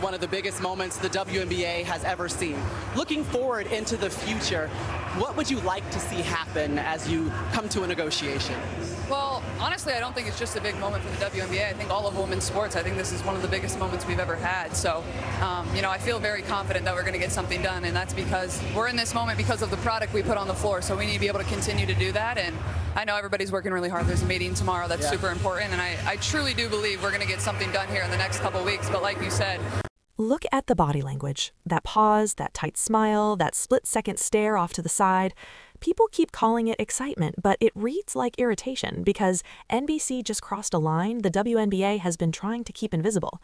one of the biggest moments the WNBA has ever seen. Looking forward into the future, what would you like to see happen as you come to a negotiation? Well, honestly, I don't think it's just a big moment for the WNBA. I think all of women's sports, I think this is one of the biggest moments we've ever had. So, I feel very confident that we're going to get something done, and that's because we're in this moment because of the product we put on the floor. So we need to be able to continue to do that, and I know everybody's working really hard. There's a meeting tomorrow that's super important, and I truly do believe we're going to get something done here in the next couple of weeks. But like you said, look at the body language. That pause, that tight smile, that split-second stare off to the side. People keep calling it excitement, but it reads like irritation because NBC just crossed a line the WNBA has been trying to keep invisible.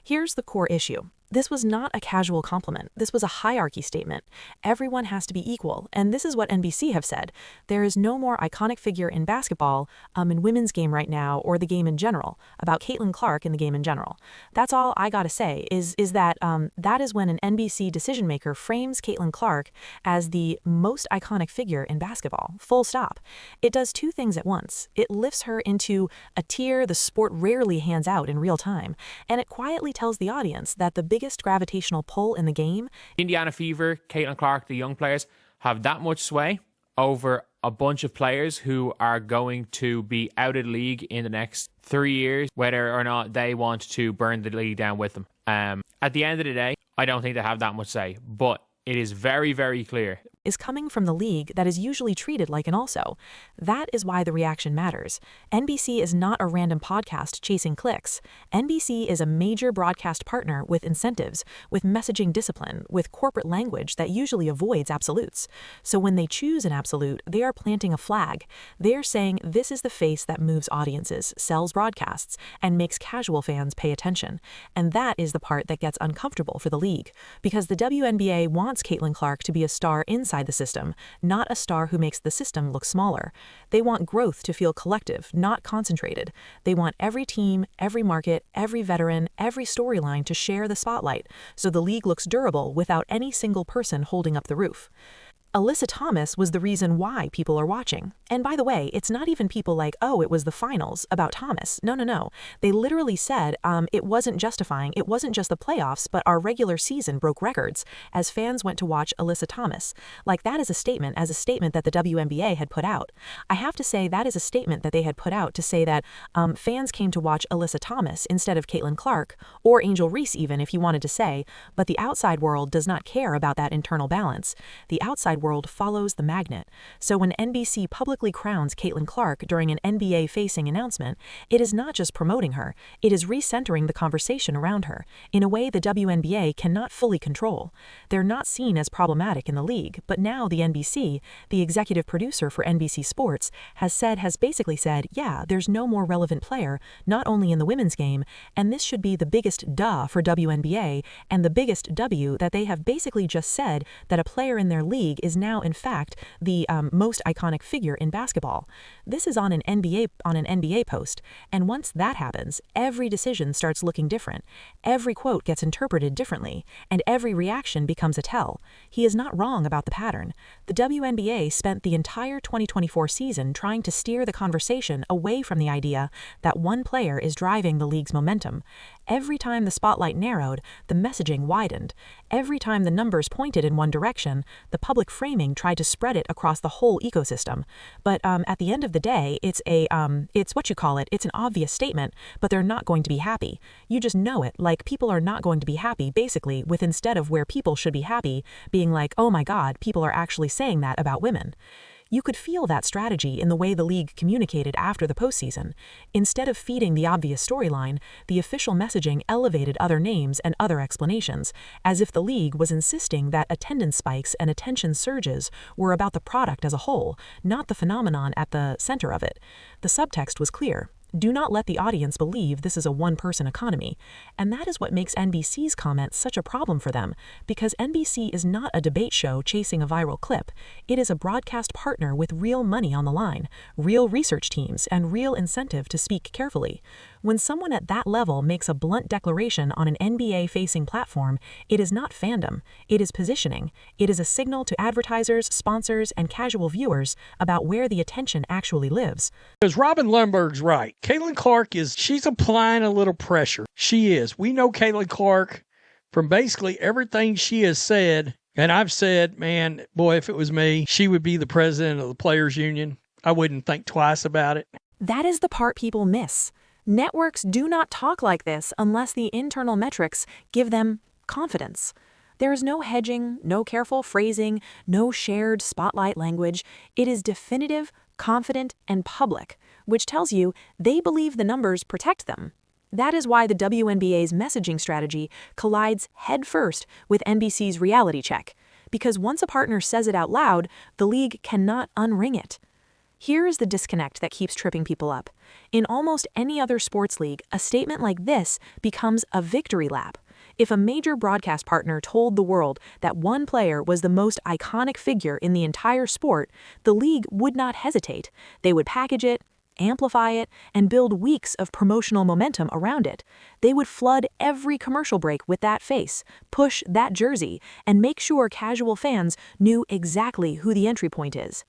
Here's the core issue. This was not a casual compliment. This was a hierarchy statement. Everyone has to be equal, and this is what NBC have said. There is no more iconic figure in basketball, in women's game right now, or the game in general, about Caitlin Clark in the game in general. That's all I gotta say, is that that is when an NBC decision maker frames Caitlin Clark as the most iconic figure in basketball, full stop. It does two things at once. It lifts her into a tier the sport rarely hands out in real time, and it quietly tells the audience that the biggest gravitational pull in the game, Indiana Fever, Caitlin Clark, the young players, have that much sway over a bunch of players who are going to be out of the league in the next 3 years, whether or not they want to burn the league down with them. At the end of the day, I don't think they have that much say, but it is very, very clear is coming from the league that is usually treated like an also. That is why the reaction matters. NBC is not a random podcast chasing clicks. NBC is a major broadcast partner with incentives, with messaging discipline, with corporate language that usually avoids absolutes. So when they choose an absolute, they are planting a flag. They are saying this is the face that moves audiences, sells broadcasts, and makes casual fans pay attention. And that is the part that gets uncomfortable for the league, because the WNBA wants Caitlin Clark to be a star inside the system, not a star who makes the system look smaller. They want growth to feel collective, not concentrated. They want every team, every market, every veteran, every storyline to share the spotlight, so the league looks durable without any single person holding up the roof. Alyssa Thomas was the reason why people are watching. And by the way, it's not even people like, oh, it was the finals about Thomas. No. They literally said it wasn't justifying. It wasn't just the playoffs, but our regular season broke records as fans went to watch Alyssa Thomas. Like, that is a statement that the WNBA had put out. I have to say that is a statement that they had put out to say that fans came to watch Alyssa Thomas instead of Caitlin Clark, or Angel Reese even, if you wanted to say, but the outside world does not care about that internal balance. The outside world follows the magnet. So when NBC publicly crowns Caitlin Clark during an NBA-facing announcement, it is not just promoting her, it is recentering the conversation around her in a way the WNBA cannot fully control. They're not seen as problematic in the league, but now the NBC, the executive producer for NBC Sports, has basically said, yeah, there's no more relevant player, not only in the women's game, and this should be the biggest duh for WNBA, and the biggest W that they have basically just said that a player in their league is now, in fact, the most iconic figure in basketball. This is on an NBA post, and once that happens, every decision starts looking different. Every quote gets interpreted differently, and every reaction becomes a tell. He is not wrong about the pattern. The WNBA spent the entire 2024 season trying to steer the conversation away from the idea that one player is driving the league's momentum. Every time the spotlight narrowed, the messaging widened. Every time the numbers pointed in one direction, the public framing tried to spread it across the whole ecosystem. But at the end of the day, it's an obvious statement, but they're not going to be happy. You just know it, like people are not going to be happy, basically, with instead of where people should be happy, being like, oh my God, people are actually saying that about women. You could feel that strategy in the way the league communicated after the postseason. Instead of feeding the obvious storyline, the official messaging elevated other names and other explanations, as if the league was insisting that attendance spikes and attention surges were about the product as a whole, not the phenomenon at the center of it. The subtext was clear. Do not let the audience believe this is a one-person economy. And that is what makes NBC's comment such a problem for them, because NBC is not a debate show chasing a viral clip. It is a broadcast partner with real money on the line, real research teams, and real incentive to speak carefully. When someone at that level makes a blunt declaration on an NBA-facing platform, it is not fandom. It is positioning. It is a signal to advertisers, sponsors, and casual viewers about where the attention actually lives. Because Robin Lundberg's right. Caitlin Clark she's applying a little pressure. She is. We know Caitlin Clark From basically everything she has said, and I've said, man, boy, if it was me, she would be the president of the Players Union. I wouldn't think twice about it. That is the part people miss. Networks do not talk like this unless the internal metrics give them confidence. There is no hedging, no careful phrasing, no shared spotlight language. It is definitive, confident, and public, which tells you they believe the numbers protect them. That is why the WNBA's messaging strategy collides headfirst with NBC's reality check, because once a partner says it out loud, the league cannot unring it. Here is the disconnect that keeps tripping people up. In almost any other sports league, a statement like this becomes a victory lap. If a major broadcast partner told the world that one player was the most iconic figure in the entire sport, the league would not hesitate. They would package it, amplify it, and build weeks of promotional momentum around it. They would flood every commercial break with that face, push that jersey, and make sure casual fans knew exactly who the entry point is.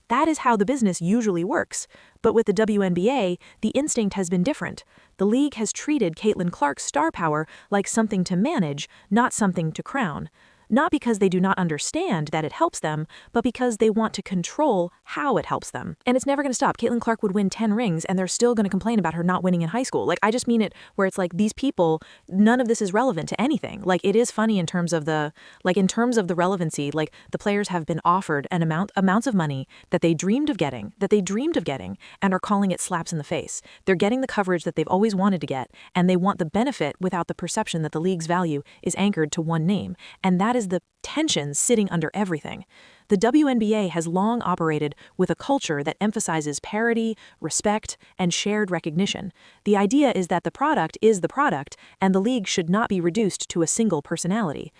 That is how the business usually works. But with the WNBA, the instinct has been different. The league has treated Caitlin Clark's star power like something to manage, not something to crown. Not because they do not understand that it helps them, but because they want to control how it helps them. And it's never going to stop. Caitlin Clark would win 10 rings, and they're still going to complain about her not winning in high school. Like, I just mean it where it's like these people, none of this is relevant to anything. Like, it is funny in terms of the relevancy. Like, the players have been offered amounts of money that they dreamed of getting, and are calling it slaps in the face. They're getting the coverage that they've always wanted to get, and they want the benefit without the perception that the league's value is anchored to one name. And that is the tension sitting under everything. The WNBA has long operated with a culture that emphasizes parity, respect, and shared recognition. The idea is that the product is the product, and the league should not be reduced to a single personality.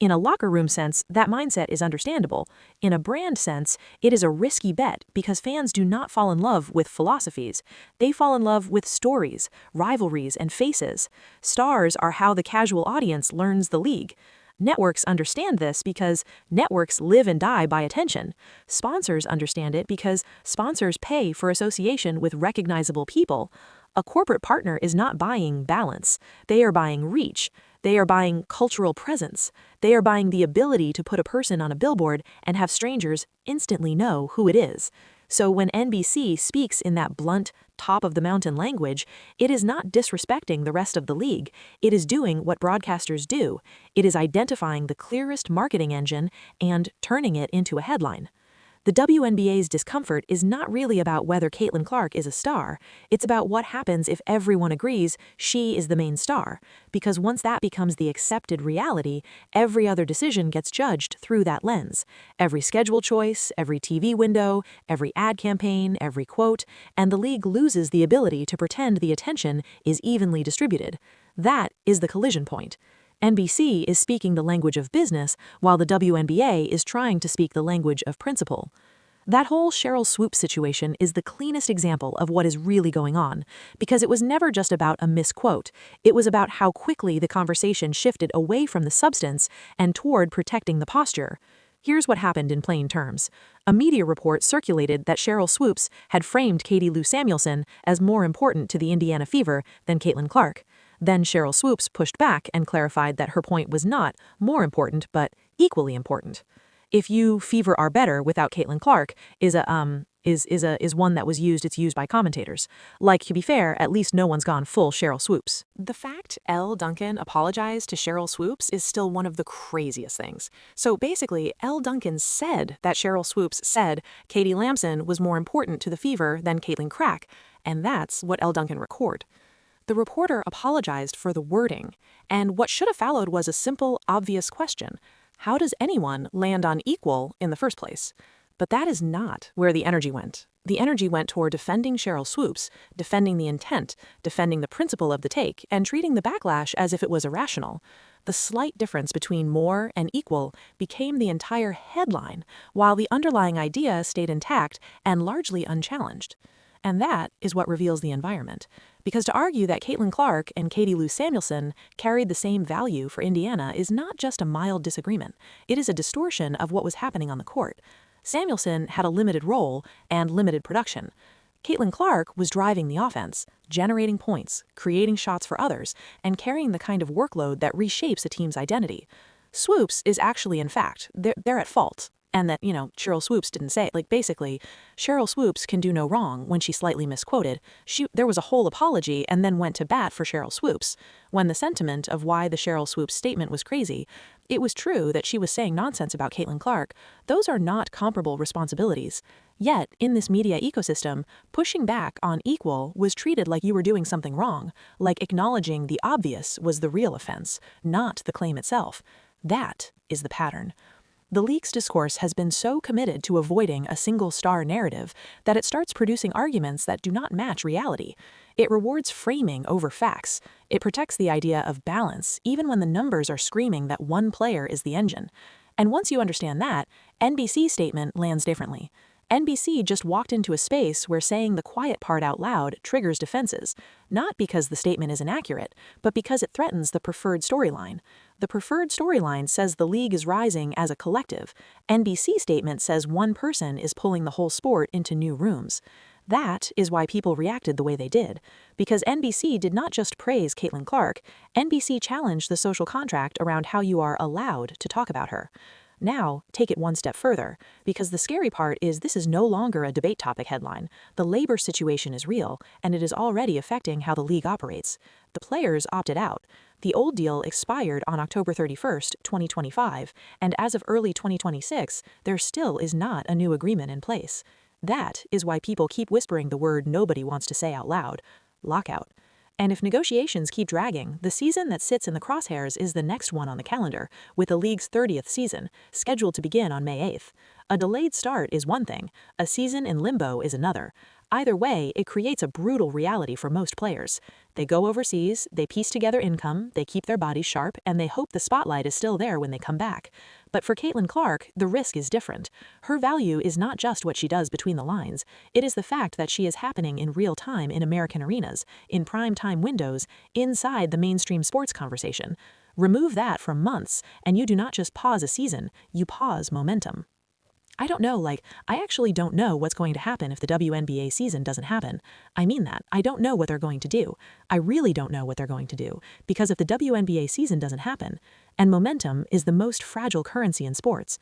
In a locker room sense, that mindset is understandable. In a brand sense, it is a risky bet because fans do not fall in love with philosophies. They fall in love with stories, rivalries, and faces. Stars are how the casual audience learns the league. Networks understand this because networks live and die by attention. Sponsors understand it because sponsors pay for association with recognizable people. A corporate partner is not buying balance. They are buying reach. They are buying cultural presence. They are buying the ability to put a person on a billboard and have strangers instantly know who it is. So when NBC speaks in that blunt, top-of-the-mountain language, it is not disrespecting the rest of the league. It is doing what broadcasters do. It is identifying the clearest marketing engine and turning it into a headline. The WNBA's discomfort is not really about whether Caitlin Clark is a star. It's about what happens if everyone agrees she is the main star. Because once that becomes the accepted reality, every other decision gets judged through that lens. Every schedule choice, every TV window, every ad campaign, every quote, and the league loses the ability to pretend the attention is evenly distributed. That is the collision point. NBC is speaking the language of business, while the WNBA is trying to speak the language of principle. That whole Sheryl Swoopes situation is the cleanest example of what is really going on, because it was never just about a misquote. It was about how quickly the conversation shifted away from the substance and toward protecting the posture. Here's what happened in plain terms. A media report circulated that Sheryl Swoopes had framed Katie Lou Samuelson as more important to the Indiana Fever than Caitlin Clark. Then Sheryl Swoopes pushed back and clarified that her point was not more important, but equally important. If you Fever are better without Caitlin Clark is one that was used. It's used by commentators. Like, to be fair, at least no one's gone full Sheryl Swoopes. The fact Elle Duncan apologized to Sheryl Swoopes is still one of the craziest things. So basically, Elle Duncan said that Sheryl Swoopes said Katie Lamson was more important to the Fever than Caitlin Clark, and that's what Elle Duncan recorded. The reporter apologized for the wording, and what should have followed was a simple, obvious question. How does anyone land on equal in the first place? But that is not where the energy went. The energy went toward defending Sheryl Swoopes, defending the intent, defending the principle of the take, and treating the backlash as if it was irrational. The slight difference between more and equal became the entire headline, while the underlying idea stayed intact and largely unchallenged. And that is what reveals the environment. Because to argue that Caitlin Clark and Katie Lou Samuelson carried the same value for Indiana is not just a mild disagreement. It is a distortion of what was happening on the court. Samuelson had a limited role and limited production. Caitlin Clark was driving the offense, generating points, creating shots for others, and carrying the kind of workload that reshapes a team's identity. Swoops is actually, in fact, they're at fault. And that, Cheryl Swoops didn't say it. Like, basically, Cheryl Swoops can do no wrong when she slightly misquoted. There was a whole apology and then went to bat for Cheryl Swoops. When the sentiment of why the Cheryl Swoops statement was crazy, it was true that she was saying nonsense about Caitlin Clark. Those are not comparable responsibilities. Yet, in this media ecosystem, pushing back on equal was treated like you were doing something wrong, like acknowledging the obvious was the real offense, not the claim itself. That is the pattern. The league's discourse has been so committed to avoiding a single-star narrative that it starts producing arguments that do not match reality. It rewards framing over facts. It protects the idea of balance, even when the numbers are screaming that one player is the engine. And once you understand that, NBC's statement lands differently. NBC just walked into a space where saying the quiet part out loud triggers defenses, not because the statement is inaccurate, but because it threatens the preferred storyline. The preferred storyline says the league is rising as a collective. NBC statement says one person is pulling the whole sport into new rooms. That is why people reacted the way they did. Because NBC did not just praise Caitlin Clark, NBC challenged the social contract around how you are allowed to talk about her. Now, take it one step further, because the scary part is this is no longer a debate topic headline. The labor situation is real, and it is already affecting how the league operates. The players opted out. The old deal expired on October 31st, 2025, and as of early 2026, there still is not a new agreement in place. That is why people keep whispering the word nobody wants to say out loud: lockout. And if negotiations keep dragging, the season that sits in the crosshairs is the next one on the calendar, with the league's 30th season, scheduled to begin on May 8th. A delayed start is one thing, a season in limbo is another. Either way, it creates a brutal reality for most players. They go overseas, they piece together income, they keep their bodies sharp, and they hope the spotlight is still there when they come back. But for Caitlin Clark, the risk is different. Her value is not just what she does between the lines. It is the fact that she is happening in real time in American arenas, in prime time windows, inside the mainstream sports conversation. Remove that for months, and you do not just pause a season, you pause momentum. I actually don't know what's going to happen if the WNBA season doesn't happen. I mean that. I don't know what they're going to do. I really don't know what they're going to do, because if the WNBA season doesn't happen, and momentum is the most fragile currency in sports.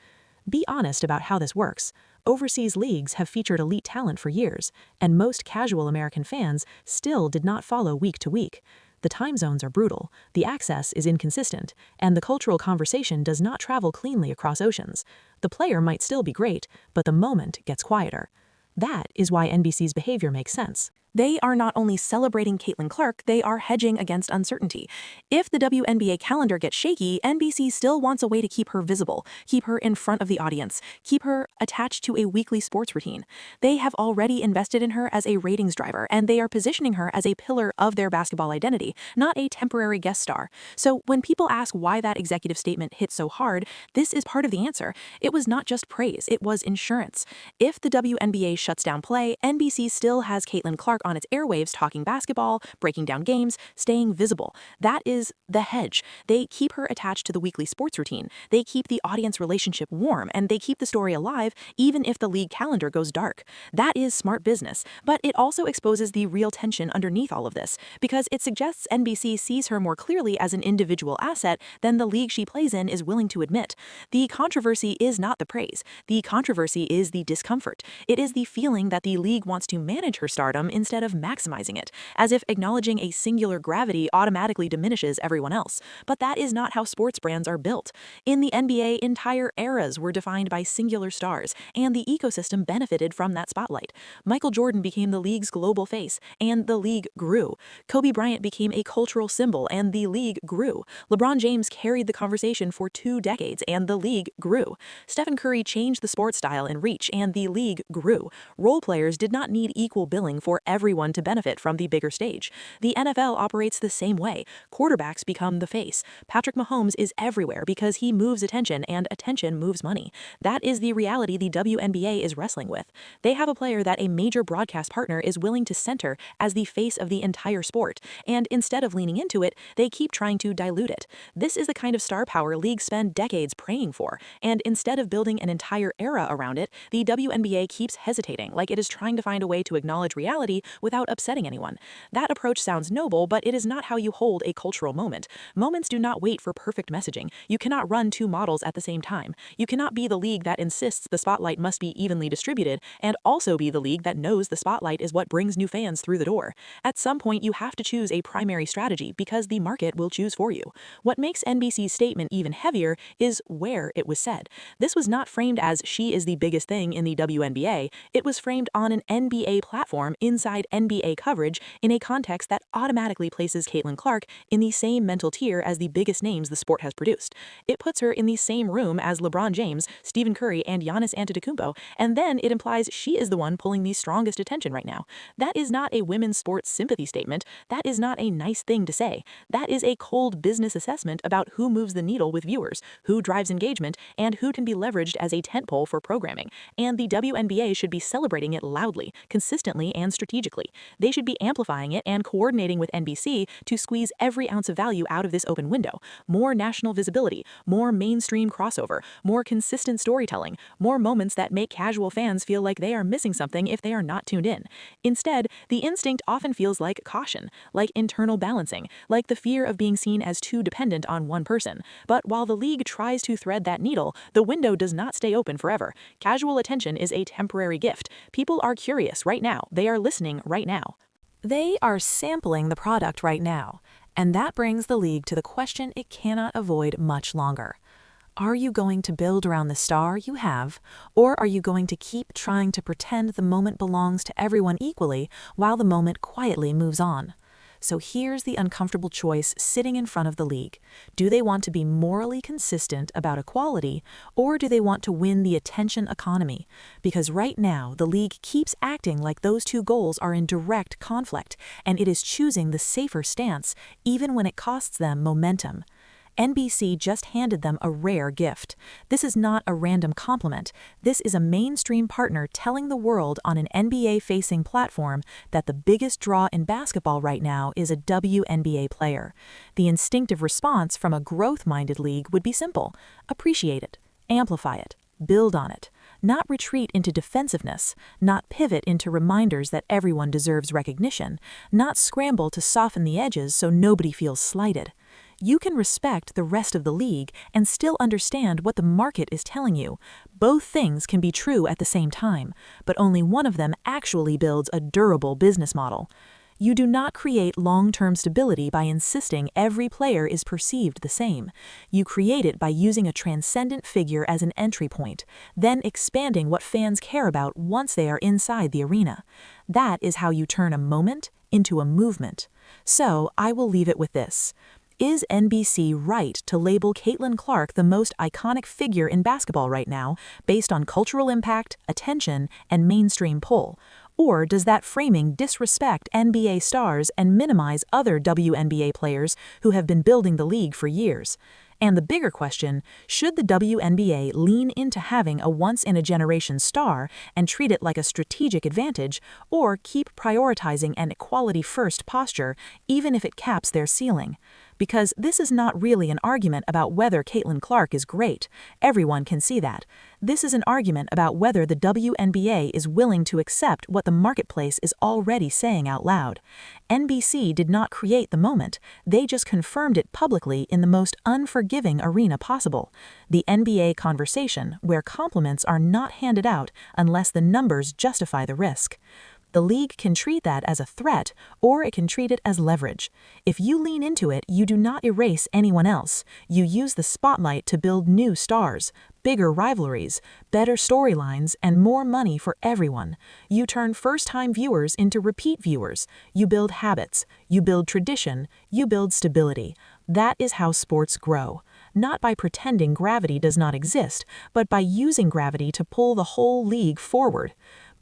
Be honest about how this works. Overseas leagues have featured elite talent for years, and most casual American fans still did not follow week to week. The time zones are brutal, the access is inconsistent, and the cultural conversation does not travel cleanly across oceans. The player might still be great, but the moment gets quieter. That is why NBC's behavior makes sense. They are not only celebrating Caitlin Clark, they are hedging against uncertainty. If the WNBA calendar gets shaky, NBC still wants a way to keep her visible, keep her in front of the audience, keep her attached to a weekly sports routine. They have already invested in her as a ratings driver, and they are positioning her as a pillar of their basketball identity, not a temporary guest star. So when people ask why that executive statement hit so hard, this is part of the answer. It was not just praise, it was insurance. If the WNBA shuts down play, NBC still has Caitlin Clark on its airwaves talking basketball, breaking down games, staying visible. That is the hedge. They keep her attached to the weekly sports routine. They keep the audience relationship warm, and they keep the story alive even if the league calendar goes dark. That is smart business, but it also exposes the real tension underneath all of this, because it suggests NBC sees her more clearly as an individual asset than the league she plays in is willing to admit. The controversy is not the praise. The controversy is the discomfort. It is the feeling that the league wants to manage her stardom instead of maximizing it, as if acknowledging a singular gravity automatically diminishes everyone else. But that is not how sports brands are built. In the NBA, entire eras were defined by singular stars, and the ecosystem benefited from that spotlight. Michael Jordan became the league's global face, and the league grew. Kobe Bryant became a cultural symbol, and the league grew. LeBron James carried the conversation for 2 decades, and the league grew. Stephen Curry changed the sports style and reach, and the league grew. Role players did not need equal billing for everyone to benefit from the bigger stage. The NFL operates the same way. Quarterbacks become the face. Patrick Mahomes is everywhere because he moves attention, and attention moves money. That is the reality the WNBA is wrestling with. They have a player that a major broadcast partner is willing to center as the face of the entire sport, and instead of leaning into it, they keep trying to dilute it. This is the kind of star power leagues spend decades praying for, and instead of building an entire era around it, the WNBA keeps hesitating, like it is trying to find a way to acknowledge reality without upsetting anyone. That approach sounds noble, but it is not how you hold a cultural moment. Moments do not wait for perfect messaging. You cannot run two models at the same time. You cannot be the league that insists the spotlight must be evenly distributed and also be the league that knows the spotlight is what brings new fans through the door. At some point, you have to choose a primary strategy because the market will choose for you. What makes NBC's statement even heavier is where it was said. This was not framed as she is the biggest thing in the WNBA. It was framed on an NBA platform inside NBA coverage in a context that automatically places Caitlin Clark in the same mental tier as the biggest names the sport has produced. It puts her in the same room as LeBron James, Stephen Curry, and Giannis Antetokounmpo, and then it implies she is the one pulling the strongest attention right now. That is not a women's sports sympathy statement. That is not a nice thing to say. That is a cold business assessment about who moves the needle with viewers, who drives engagement, and who can be leveraged as a tentpole for programming. And the WNBA should be celebrating it loudly, consistently, and strategically. They should be amplifying it and coordinating with NBC to squeeze every ounce of value out of this open window. More national visibility, more mainstream crossover, more consistent storytelling, more moments that make casual fans feel like they are missing something if they are not tuned in. Instead, the instinct often feels like caution, like internal balancing, like the fear of being seen as too dependent on one person. But while the league tries to thread that needle, the window does not stay open forever. Casual attention is a temporary gift. People are curious right now. They are listening right now. They are sampling the product right now. And that brings the league to the question it cannot avoid much longer. Are you going to build around the star you have, or are you going to keep trying to pretend the moment belongs to everyone equally while the moment quietly moves on? So here's the uncomfortable choice sitting in front of the league. Do they want to be morally consistent about equality, or do they want to win the attention economy? Because right now, the league keeps acting like those two goals are in direct conflict, and it is choosing the safer stance, even when it costs them momentum. NBC just handed them a rare gift. This is not a random compliment. This is a mainstream partner telling the world on an NBA-facing platform that the biggest draw in basketball right now is a WNBA player. The instinctive response from a growth-minded league would be simple. Appreciate it. Amplify it. Build on it. Not retreat into defensiveness, not pivot into reminders that everyone deserves recognition, not scramble to soften the edges so nobody feels slighted. You can respect the rest of the league and still understand what the market is telling you. Both things can be true at the same time, but only one of them actually builds a durable business model. You do not create long-term stability by insisting every player is perceived the same. You create it by using a transcendent figure as an entry point, then expanding what fans care about once they are inside the arena. That is how you turn a moment into a movement. So, I will leave it with this. Is NBC right to label Caitlin Clark the most iconic figure in basketball right now based on cultural impact, attention, and mainstream pull? Or does that framing disrespect NBA stars and minimize other WNBA players who have been building the league for years? And the bigger question, should the WNBA lean into having a once-in-a-generation star and treat it like a strategic advantage, or keep prioritizing an equality-first posture even if it caps their ceiling? Because this is not really an argument about whether Caitlin Clark is great. Everyone can see that. This is an argument about whether the WNBA is willing to accept what the marketplace is already saying out loud. NBC did not create the moment. They just confirmed it publicly in the most unforgiving arena possible. The NBA conversation, where compliments are not handed out unless the numbers justify the risk. The league can treat that as a threat, or it can treat it as leverage. If you lean into it, you do not erase anyone else. You use the spotlight to build new stars, bigger rivalries, better storylines, and more money for everyone. You turn first-time viewers into repeat viewers. You build habits. You build tradition. You build stability. That is how sports grow. Not by pretending gravity does not exist, but by using gravity to pull the whole league forward.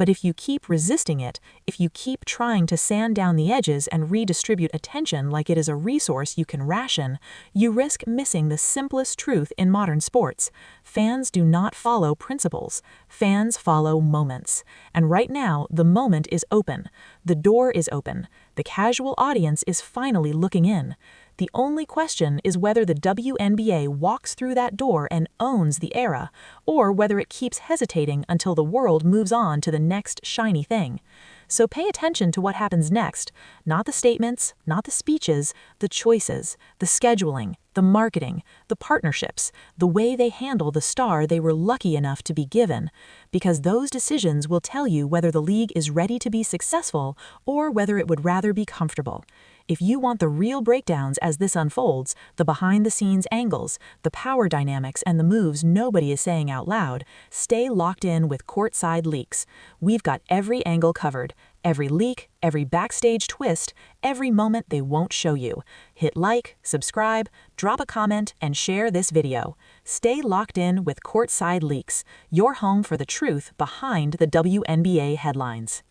But if you keep resisting it, if you keep trying to sand down the edges and redistribute attention like it is a resource you can ration, you risk missing the simplest truth in modern sports. Fans do not follow principles. Fans follow moments. And right now, the moment is open. The door is open. The casual audience is finally looking in. The only question is whether the WNBA walks through that door and owns the era, or whether it keeps hesitating until the world moves on to the next shiny thing. So pay attention to what happens next. Not the statements, not the speeches, the choices, the scheduling, the marketing, the partnerships, the way they handle the star they were lucky enough to be given. Because those decisions will tell you whether the league is ready to be successful or whether it would rather be comfortable. If you want the real breakdowns as this unfolds, the behind-the-scenes angles, the power dynamics, and the moves nobody is saying out loud, stay locked in with Courtside Leaks. We've got every angle covered, every leak, every backstage twist, every moment they won't show you. Hit like, subscribe, drop a comment, and share this video. Stay locked in with Courtside Leaks, your home for the truth behind the WNBA headlines.